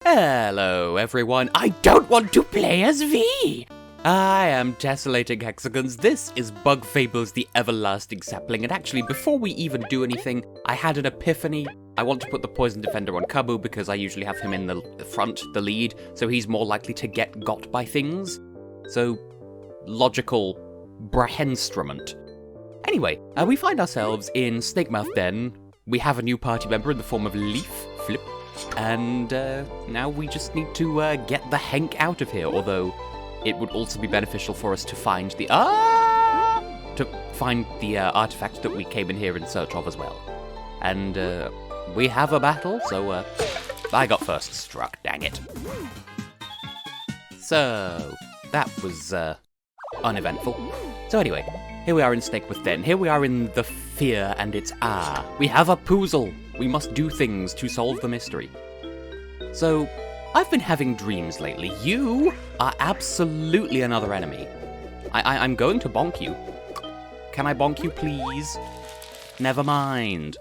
Hello everyone, I don't want to play as V! I am Tessellating Hexagons, this is Bug Fables the Everlasting Sapling, and actually before we even do anything, I had an epiphany. I want to put the Poison Defender on Kabu because I usually have him in the front, the lead, so he's more likely to get got by things. So, logical brahenstrument. Anyway, we find ourselves in Snakemouth Den. We have a new party member in the form of Leaf, Flip, and now we just need to get the Henk out of here, although it would also be beneficial for us to find the artifact that we came in here in search of as well. And we have a battle, so I got first struck, dang it. So, that was uneventful. So anyway, here we are in Snakemouth Den. Here we are in the fear and its We have a puzzle. We must do things to solve the mystery. So, I've been having dreams lately. You are absolutely another enemy. I'm going to bonk you. Can I bonk you, please? Never mind.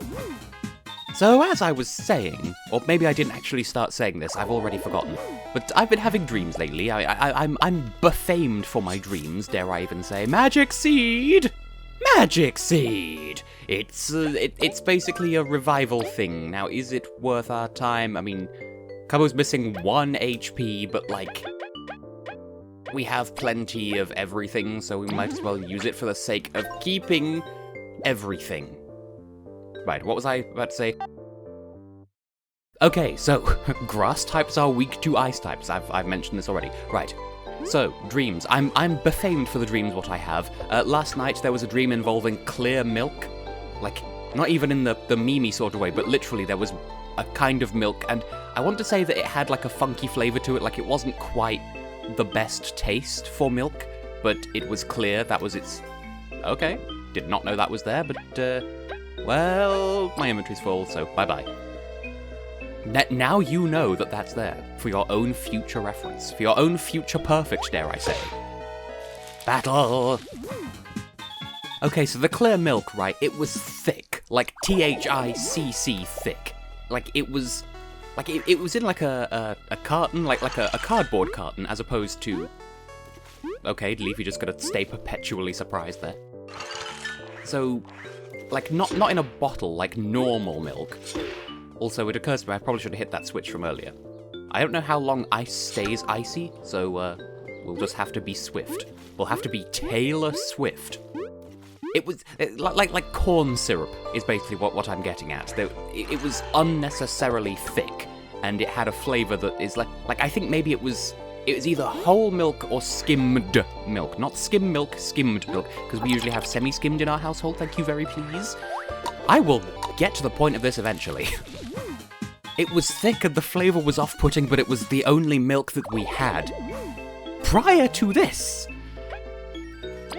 So, as I was saying, or maybe I didn't actually start saying this, I've already forgotten, but I've been having dreams lately. I'm befamed for my dreams, dare I even say. Magic Seed! Magic Seed! It's basically a revival thing. Now, is it worth our time? I mean, Kabu's missing 1 HP, but like, we have plenty of everything, so we might as well use it for the sake of keeping everything. Right, what was I about to say? Okay, so, grass types are weak to ice types. I've mentioned this already. Right. So, dreams. I'm befamed for the dreams what I have. Last night there was a dream involving clear milk. Like, not even in the meme sort of way, but literally there was a kind of milk, and I want to say that it had like a funky flavour to it, like it wasn't quite the best taste for milk, but it was clear, that was its... Okay, did not know that was there, but, well, my inventory's full, so bye-bye. Now you know that that's there, for your own future reference, for your own future perfect, dare I say. Battle! Okay, so the clear milk, right, it was thick, like THICC thick. Like, it was... Like, it was in, like, a carton, like a cardboard carton, as opposed to... Okay, Leafy just gotta stay perpetually surprised there. So, like, not in a bottle, like normal milk. Also, it occurs to me I probably should have hit that switch from earlier. I don't know how long ice stays icy, so, we'll just have to be swift. We'll have to be Taylor Swift. It was, like corn syrup is basically what I'm getting at. It was unnecessarily thick, and it had a flavour that is like I think maybe it was either whole milk or skimmed milk. Not skim milk, skimmed milk, because we usually have semi-skimmed in our household, thank you very please. I will get to the point of this eventually. It was thick and the flavour was off-putting, but it was the only milk that we had. Prior to this!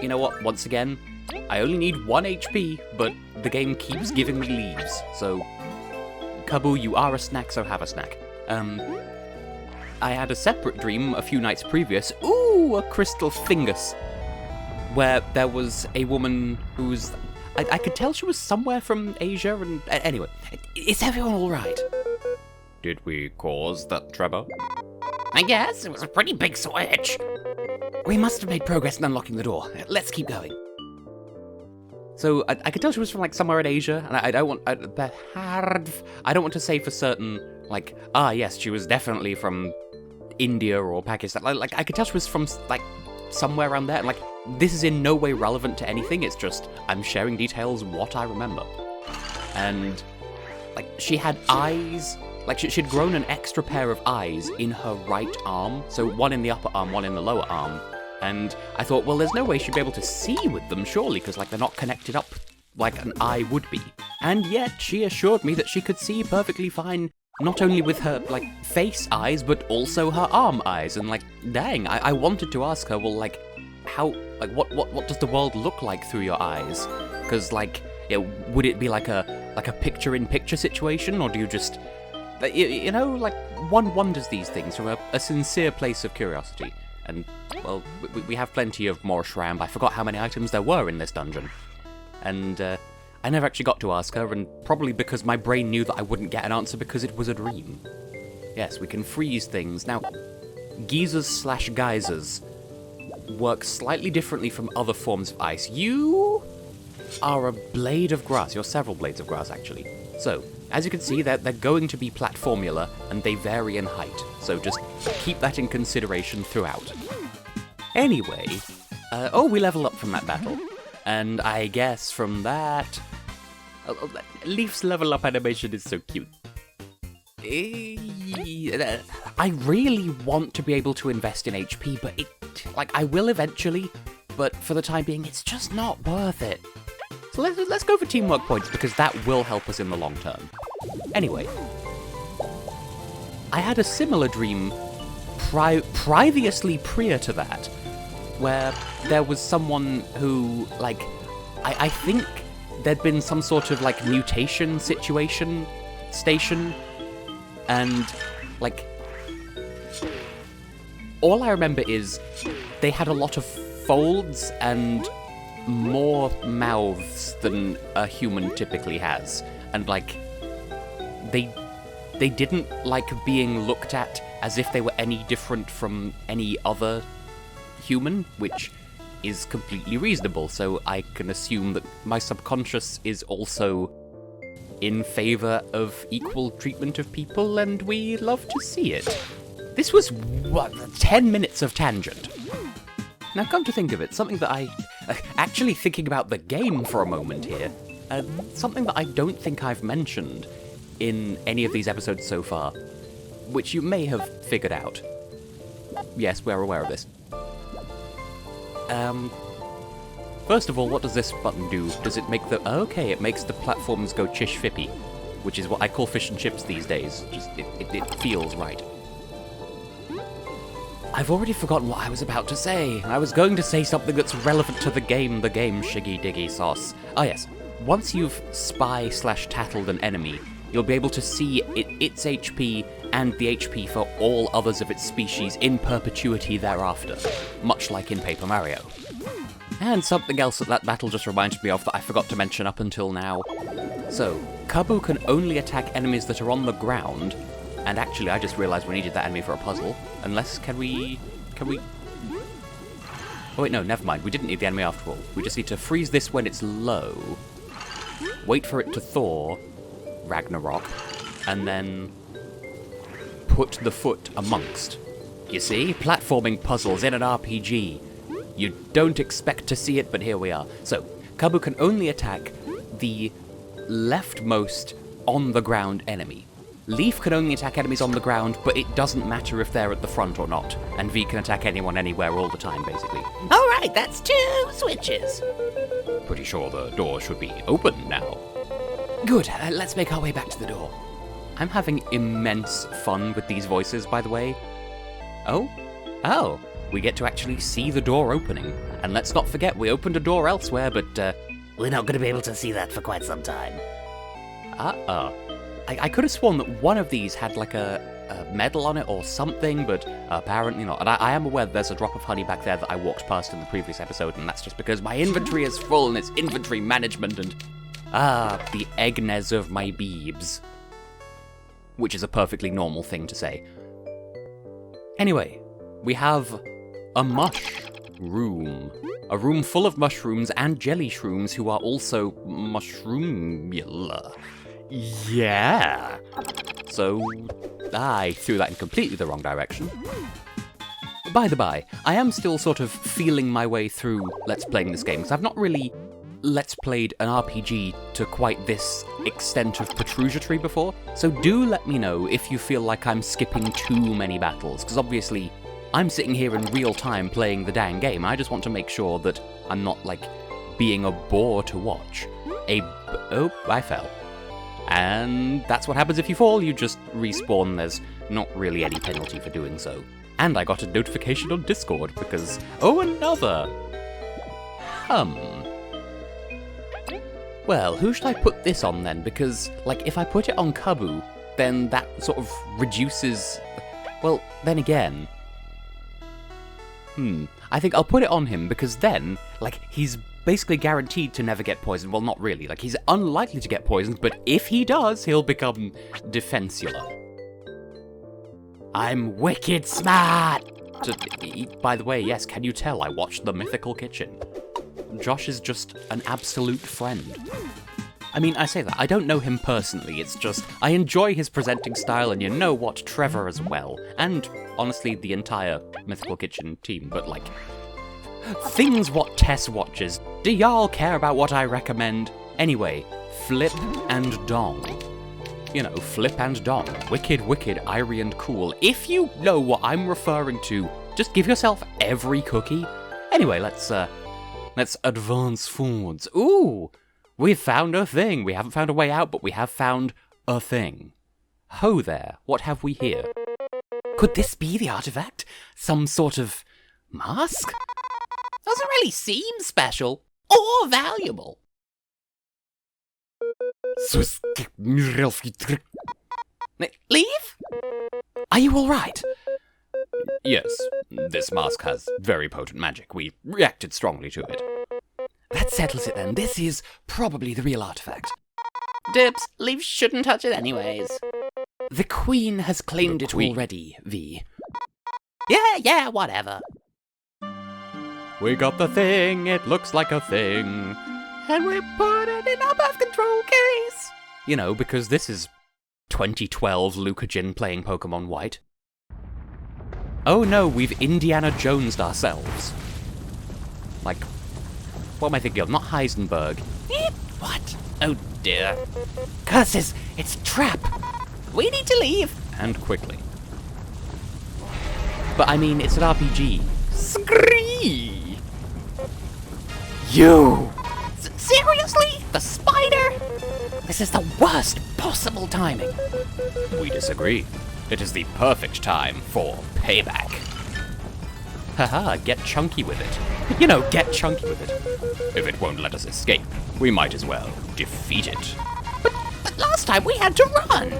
You know what, once again, I only need 1 HP, but the game keeps giving me leaves, so... Kabu, you are a snack, so have a snack. I had a separate dream a few nights previous, ooh, a crystal fungus, where there was a woman who's... I could tell she was somewhere from Asia, and... Anyway, is everyone alright? Did we cause that trouble? I guess, it was a pretty big switch. We must have made progress in unlocking the door. Let's keep going. So, I could tell she was from, like, somewhere in Asia, and I don't want to say for certain, like, yes, she was definitely from India or Pakistan. Like, I could tell she was from, like, somewhere around there, and, like, this is in no way relevant to anything, it's just, I'm sharing details what I remember. And, like, she had eyes, like, she'd grown an extra pair of eyes in her right arm, so one in the upper arm, one in the lower arm. And I thought, well, there's no way she'd be able to see with them, surely, because, like, they're not connected up like an eye would be. And yet, she assured me that she could see perfectly fine, not only with her, like, face eyes, but also her arm eyes. And, like, dang, I wanted to ask her, well, like, how, like, what does the world look like through your eyes? Because, like, would it be like a picture-in-picture situation, or do you just, you know, like, one wonders these things from a sincere place of curiosity. And, well, we have plenty of more shramp. I forgot how many items there were in this dungeon. And, I never actually got to ask her, and probably because my brain knew that I wouldn't get an answer because it was a dream. Yes, we can freeze things. Now, geysers/geysers work slightly differently from other forms of ice. You are a blade of grass. You're several blades of grass, actually. So, as you can see, they're going to be platformular, and they vary in height. So just keep that in consideration throughout. Anyway, we level up from that battle. And I guess from that... Leaf's level up animation is so cute. I really want to be able to invest in HP, but I will eventually, but for the time being, it's just not worth it. So let's go for teamwork points, because that will help us in the long term. Anyway, I had a similar dream previously prior to that, where there was someone who, I think there'd been some sort of, mutation station, and, all I remember is they had a lot of folds and more mouths than a human typically has. And, they didn't like being looked at as if they were any different from any other human, which is completely reasonable, so I can assume that my subconscious is also in favor of equal treatment of people, and we love to see it. This was, 10 minutes of tangent. Now, come to think of it, something that actually thinking about the game for a moment here, something that I don't think I've mentioned in any of these episodes so far, which you may have figured out. Yes, we're aware of this. First of all, what does this button do? Does it make okay, it makes the platforms go Chish-Fippy, which is what I call fish and chips these days. Just, it feels right. I've already forgotten what I was about to say. I was going to say something that's relevant to the game, shiggy diggy sauce. Ah yes, once you've spy/tattled an enemy, you'll be able to see its HP and the HP for all others of its species in perpetuity thereafter, much like in Paper Mario. And something else that battle just reminded me of that I forgot to mention up until now. So, Kabu can only attack enemies that are on the ground, and actually I just realised we needed that enemy for a puzzle, unless, can we... Oh wait, no, never mind, we didn't need the enemy after all. We just need to freeze this when it's low, wait for it to thaw, Ragnarok, and then put the foot amongst. You see? Platforming puzzles in an RPG. You don't expect to see it, but here we are. So, Kabu can only attack the leftmost on-the-ground enemy. Leaf can only attack enemies on the ground, but it doesn't matter if they're at the front or not. And V can attack anyone anywhere all the time, basically. Alright, that's 2 switches. Pretty sure the door should be open now. Good, let's make our way back to the door. I'm having immense fun with these voices, by the way. Oh, we get to actually see the door opening. And let's not forget, we opened a door elsewhere, but we're not going to be able to see that for quite some time. I could have sworn that one of these had a medal on it or something, but apparently not. And I am aware that there's a drop of honey back there that I walked past in the previous episode, and that's just because my inventory is full and it's inventory management and... the eggness of my beebs. Which is a perfectly normal thing to say. Anyway, we have a mushroom. A room full of mushrooms and jelly shrooms who are also mushroomula. Yeah. So, I threw that in completely the wrong direction. By the by, I am still sort of feeling my way through Let's Playing this game, because I've not really Let's Played an RPG to quite this extent of Petrusiatry before, so do let me know if you feel like I'm skipping too many battles, because obviously I'm sitting here in real time playing the dang game. I just want to make sure that I'm not, being a bore to watch. Oh, I fell. And that's what happens if you fall, you just respawn, there's not really any penalty for doing so. And I got a notification on Discord, because, another! Well, who should I put this on then? Because, if I put it on Kabu, then that sort of reduces... Well, then again... I think I'll put it on him, because then, he's basically guaranteed to never get poisoned. Well, not really. He's unlikely to get poisoned, but if he does, he'll become defensula. I'm wicked smart! By the way, yes, can you tell I watched The Mythical Kitchen? Josh is just an absolute friend. I mean, I say that, I don't know him personally, it's just, I enjoy his presenting style, and you know what, Trevor as well. And, honestly, the entire Mythical Kitchen team, but like, things what Tess watches. Do y'all care about what I recommend? Anyway, Flip and Dong. You know, Flip and Dong. Wicked, wicked, irie and cool. If you know what I'm referring to, just give yourself every cookie. Anyway, let's advance forwards. Ooh! We've found a thing. We haven't found a way out, but we have found a thing. Ho there, what have we here? Could this be the artifact? Some sort of mask? Doesn't really seem special or valuable. Leave? Are you alright? Yes, this mask has very potent magic. We reacted strongly to it. That settles it then. This is probably the real artifact. Dips, Leaf shouldn't touch it anyways. The Queen has claimed it already, V. Yeah, whatever. We got the thing, it looks like a thing. And we put it in our birth control case. You know, because this is 2012 Luca Jin playing Pokemon White. Oh no, we've Indiana Jones'd ourselves. Like, what am I thinking of? Not Heisenberg. What? Oh dear. Curses! It's a trap! We need to leave! And quickly. But I mean, it's an RPG. Scree! You! Seriously? The spider? This is the worst possible timing. We disagree. It is the perfect time for payback. Haha, get chunky with it. You know, get chunky with it. If it won't let us escape, we might as well defeat it. But last time we had to run!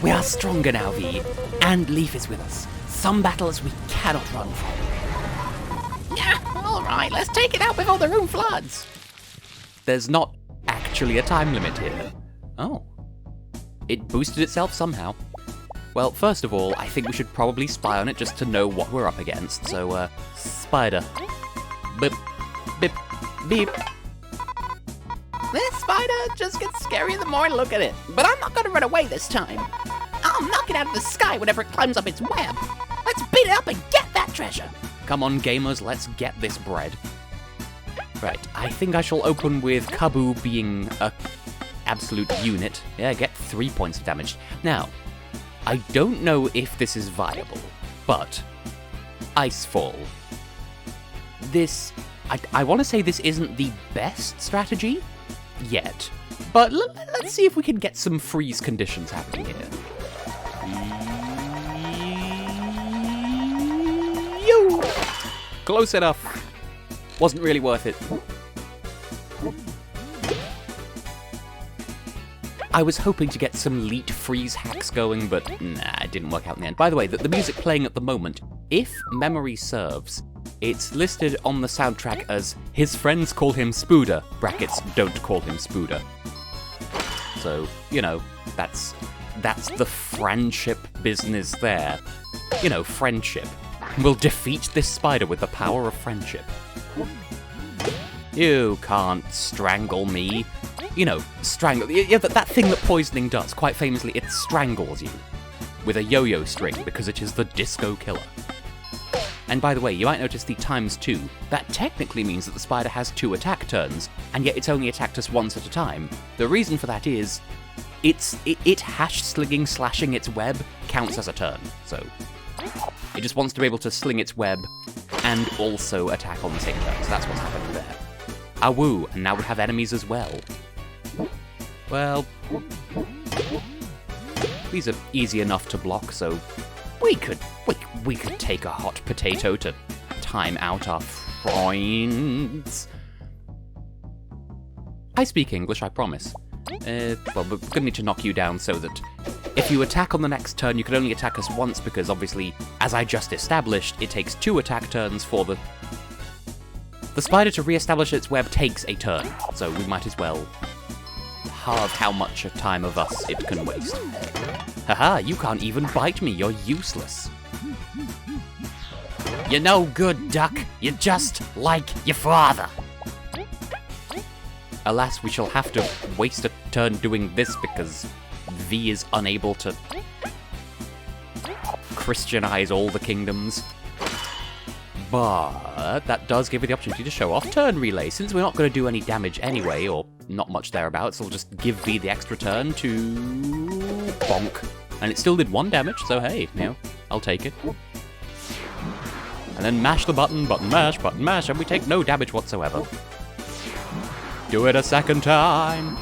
We are stronger now, V, and Leaf is with us. Some battles we cannot run from. Yeah, alright, let's take it out before the room floods. There's not actually a time limit here. Oh. It boosted itself somehow. Well, first of all, I think we should probably spy on it just to know what we're up against, so, spider. Beep, beep, beep. This spider just gets scarier the more I look at it, but I'm not gonna run away this time. I'll knock it out of the sky whenever it climbs up its web. Let's beat it up and get that treasure. Come on, gamers, let's get this bread. Right, I think I shall open with Kabu being a absolute unit. Yeah, get 3 points of damage. Now, I don't know if this is viable, but Icefall. This, I want to say this isn't the best strategy yet, but let's see if we can get some freeze conditions happening here. Yo! Close enough. Wasn't really worth it. I was hoping to get some Leet freeze hacks going, but nah, it didn't work out in the end. By the way, the music playing at the moment, if memory serves, it's listed on the soundtrack as his friends call him Spooder, brackets, don't call him Spooder. So, you know, that's the friendship business there. You know, friendship. We'll defeat this spider with the power of friendship. You can't strangle me. You know, strangle. Yeah, that thing that poisoning does, quite famously, it strangles you with a yo-yo string because it is the disco killer. And by the way, you might notice the ×2. That technically means that the spider has 2 attack turns, and yet it's only attacked us once at a time. The reason for that is, it hash-slinging slashing its web counts as a turn, so it just wants to be able to sling its web and also attack on the same turn, so that's what's happening there. Awoo, and now we have enemies as well. Well, these are easy enough to block, so we could take a hot potato to time out our friends. I speak English, I promise. Well, we're gonna need to knock you down so that if you attack on the next turn, you can only attack us once because obviously, as I just established, it takes 2 attack turns for the spider to re-establish its web takes a turn, so we might as well halve how much time of us it can waste. Haha, you can't even bite me, you're useless. You're no good, duck. You're just like your father. Alas, we shall have to waste a turn doing this because V is unable to Christianize all the kingdoms. But that does give you the opportunity to show off Turn Relay. Since we're not going to do any damage anyway, or not much thereabouts, we'll just give V the extra turn to bonk. And it still did 1 damage, so hey, you know, I'll take it. And then mash the button mash, and we take no damage whatsoever. Do it a second time.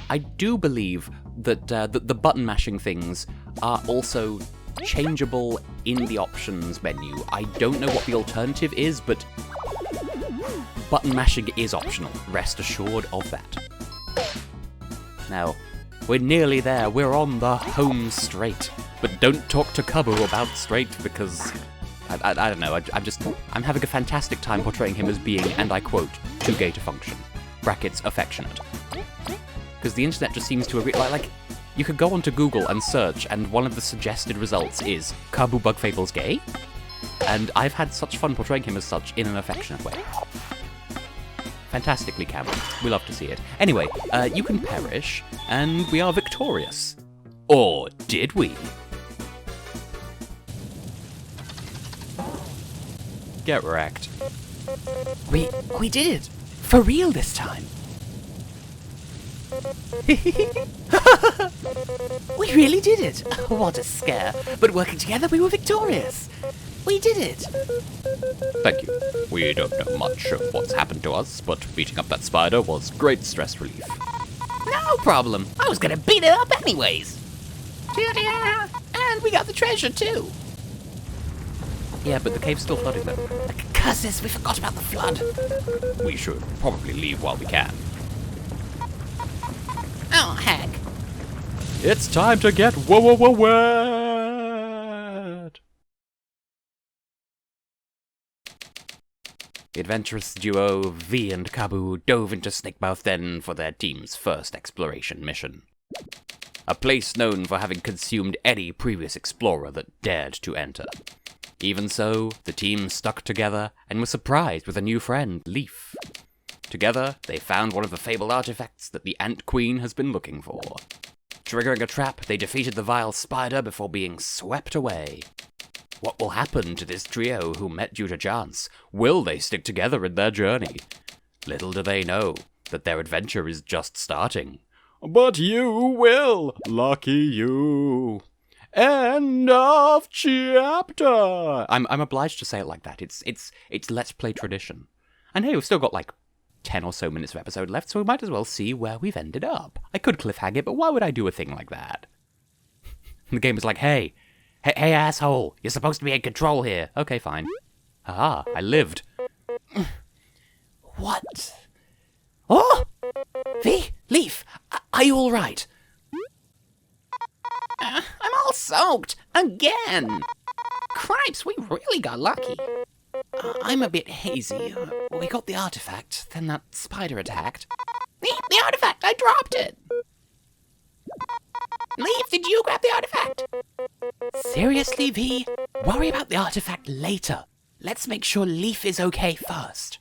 I do believe that the button mashing things are also changeable in the options menu. I don't know what the alternative is, but button mashing is optional. Rest assured of that. Now, we're nearly there. We're on the home straight. But don't talk to Kabu about straight because I don't know. I'm having a fantastic time portraying him as being, and I quote, too gay to function. Brackets affectionate. Because the internet just seems to agree. Like, you could go onto Google and search, and one of the suggested results is Kabu Bug Fables gay? And I've had such fun portraying him as such in an affectionate way. Fantastically camera. We love to see it. Anyway, you can perish, and we are victorious. Or did we? Get wrecked. We did it! For real this time! We really did it! What a scare! But working together, we were victorious! We did it! Thank you. We don't know much of what's happened to us, but beating up that spider was great stress relief. No problem! I was gonna beat it up anyways! And we got the treasure too! Yeah, but the cave's still flooding though. Curses, we forgot about the flood! We should probably leave while we can. Oh, heck. It's time to get wet! The adventurous duo V and Kabu dove into Snakemouth Den for their team's first exploration mission. A place known for having consumed any previous explorer that dared to enter. Even so, the team stuck together and was surprised with a new friend, Leaf. Together, they found one of the fabled artifacts that the Ant Queen has been looking for. Triggering a trap, they defeated the vile spider before being swept away. What will happen to this trio who met due to chance? Will they stick together in their journey? Little do they know that their adventure is just starting. But you will! Lucky you! End of chapter! I'm obliged to say it like that. It's Let's Play tradition. And hey, we've still got like 10 or so minutes of episode left, so we might as well see where we've ended up. I could cliffhang it, but why would I do a thing like that? The game is like, hey asshole, you're supposed to be in control here. Okay, fine. Ah, I lived. What? Oh! V, Leaf, are you alright? I'm all soaked, again! Cripes, we really got lucky. I'm a bit hazy. We got the artifact, then that spider attacked. The artifact! I dropped it! Leaf, did you grab the artifact? Seriously, V? Worry about the artifact later. Let's make sure Leaf is okay first.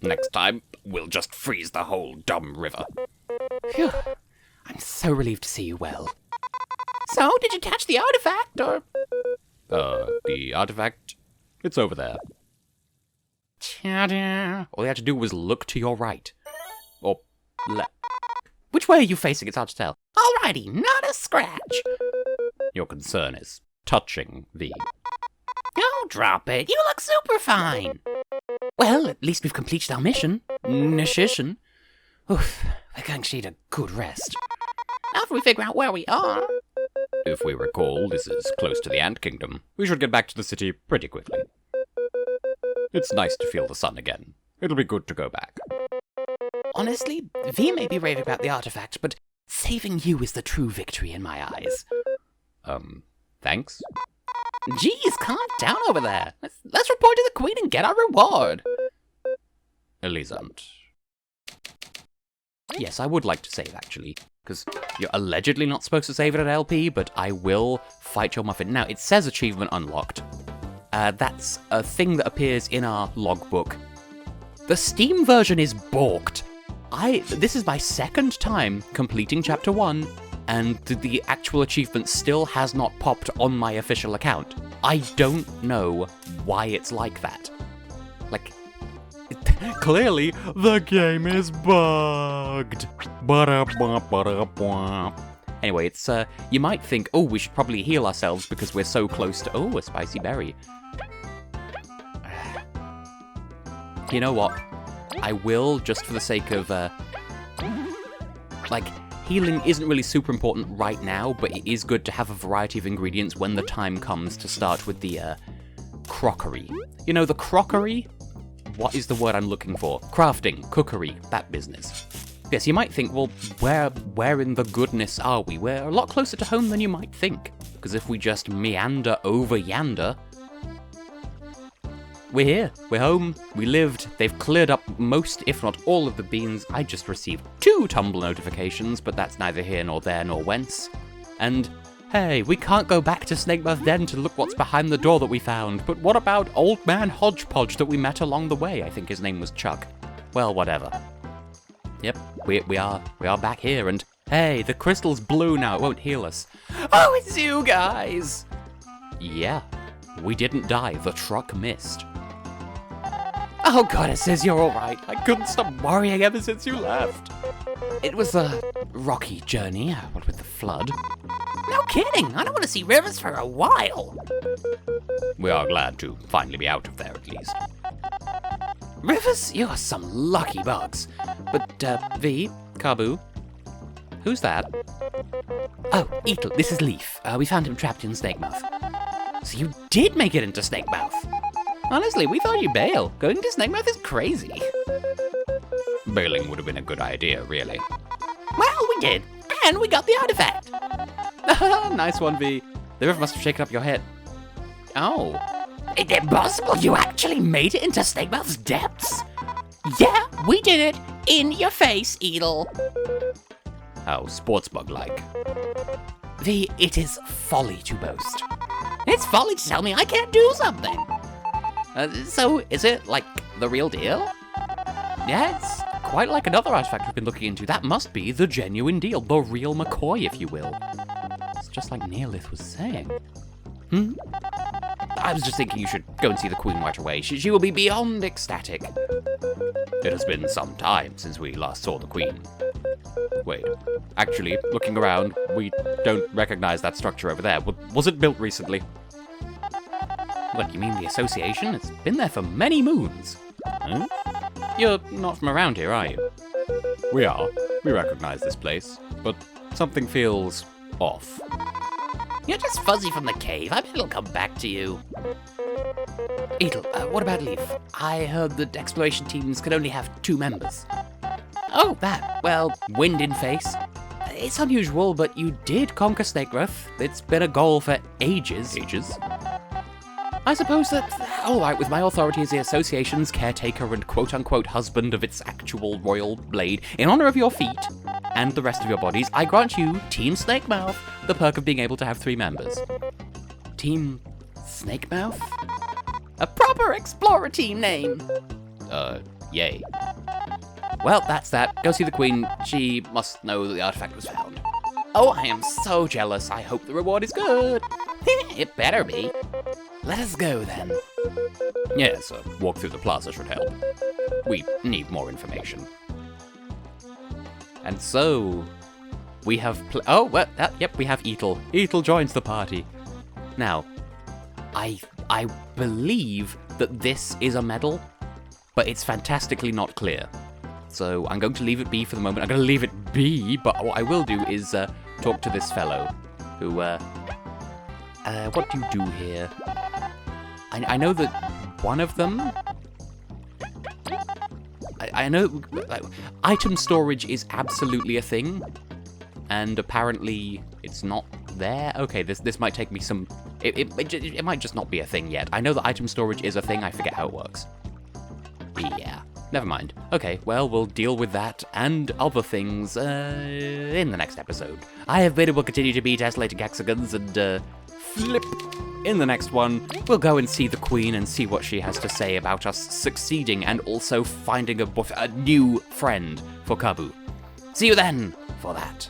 Next time, we'll just freeze the whole dumb river. Phew. I'm so relieved to see you well. So, did you catch the artifact, or...? The artifact? It's over there. Ta-da. All you had to do was look to your right. Or left. Which way are you facing? It's hard to tell. Alrighty, not a scratch. Your concern is touching the... Don't drop it. You look super fine. Well, at least we've completed our mission. Nishishin. Oof, we're going to need a good rest. After we figure out where we are. If we recall, this is close to the Ant Kingdom. We should get back to the city pretty quickly. It's nice to feel the sun again. It'll be good to go back. Honestly, V may be raving about the artifact, but saving you is the true victory in my eyes. Thanks? Geez, calm down over there. Let's report to the Queen and get our reward. Elisant. Yes, I would like to save, actually, because you're allegedly not supposed to save it at LP, but I will fight your muffin. Now, it says achievement unlocked. That's a thing that appears in our logbook. The Steam version is balked. This is my second time completing Chapter 1, and the actual achievement still has not popped on my official account. I don't know why it's like that. Like, clearly, the game is bugged. Anyway, it's, you might think, oh, we should probably heal ourselves because we're so close to, oh, a spicy berry. You know what? I will, just for the sake of, like, healing isn't really super important right now, but it is good to have a variety of ingredients when the time comes to start with the, crockery. You know, the crockery? What is the word I'm looking for? Crafting, cookery, that business. Yes, you might think, well, where in the goodness are we? We're a lot closer to home than you might think. Because if we just meander over yander, we're here, we're home, we lived, they've cleared up most, if not all of the beans. I just received 2 tumble notifications, but that's neither here nor there nor whence. And, hey, we can't go back to Snakemouth Den to look what's behind the door that we found, but what about Old Man Hodgepodge that we met along the way? I think his name was Chuck. Well, whatever. Yep, we are back here, and hey, the crystal's blue now, it won't heal us. Oh, it's you guys! Yeah, we didn't die, the truck missed. Oh goddesses, you're alright. I couldn't stop worrying ever since you left. It was a rocky journey, what with the flood. No kidding, I don't want to see Rivers for a while. We are glad to finally be out of there, at least. Rivers, you are some lucky bugs. But, V, Kabu, who's that? Oh, Eatle, this is Leaf. We found him trapped in Snakemouth. So you did make it into Snakemouth? Honestly, we thought you'd bail. Going to Snakemouth is crazy. Bailing would have been a good idea, really. Well, we did. And we got the artifact. Nice one, V. The river must have shaken up your head. Oh. Is it possible you actually made it into Snakemouth's depths? Yeah, we did it. In your face, Eatle. How sportsbug-like. V, it is folly to boast. It's folly to tell me I can't do something. So, is it, like, the real deal? Yeah, it's quite like another artifact we've been looking into. That must be the genuine deal, the real McCoy, if you will. It's just like Neolith was saying. I was just thinking you should go and see the Queen right away. She will be beyond ecstatic. It has been some time since we last saw the Queen. Wait, actually, looking around, we don't recognize that structure over there. Was it built recently? What, you mean the association? It's been there for many moons. Huh? You're not from around here, are you? We are. We recognize this place, but something feels off. You're just fuzzy from the cave. I bet it'll come back to you. Eatle, what about Leaf? I heard that exploration teams can only have 2 members. Oh, that. Well, wind in face. It's unusual, but you did conquer Snakemouth. It's been a goal for ages. Ages? I suppose that's all right with my authority as the association's caretaker and quote-unquote husband of its actual royal blade. In honor of your feet and the rest of your bodies, I grant you, Team Snakemouth, the perk of being able to have 3 members. Team Snakemouth? A proper explorer team name. Yay. Well, that's that. Go see the Queen. She must know that the artifact was found. Oh, I am so jealous. I hope the reward is good. It better be. Let us go, then. Yes, a walk through the plaza should help. We need more information. And so, we have oh, well, yep, we have Eatle. Eatle joins the party. Now, I believe that this is a medal, but it's fantastically not clear. So I'm going to leave it be for the moment. I'm going to leave it be, but what I will do is talk to this fellow who, what do you do here? I know that one of them... I know item storage is absolutely a thing, and apparently it's not there. Okay, this might take me some... It might just not be a thing yet. I know that item storage is a thing, I forget how it works. Yeah. never mind. Okay, well, we'll deal with that and other things in the next episode. I have been and will continue to be Tessellating Hexagons, and flip. In the next one, we'll go and see the Queen and see what she has to say about us succeeding and also finding a new friend for Kabu. See you then for that.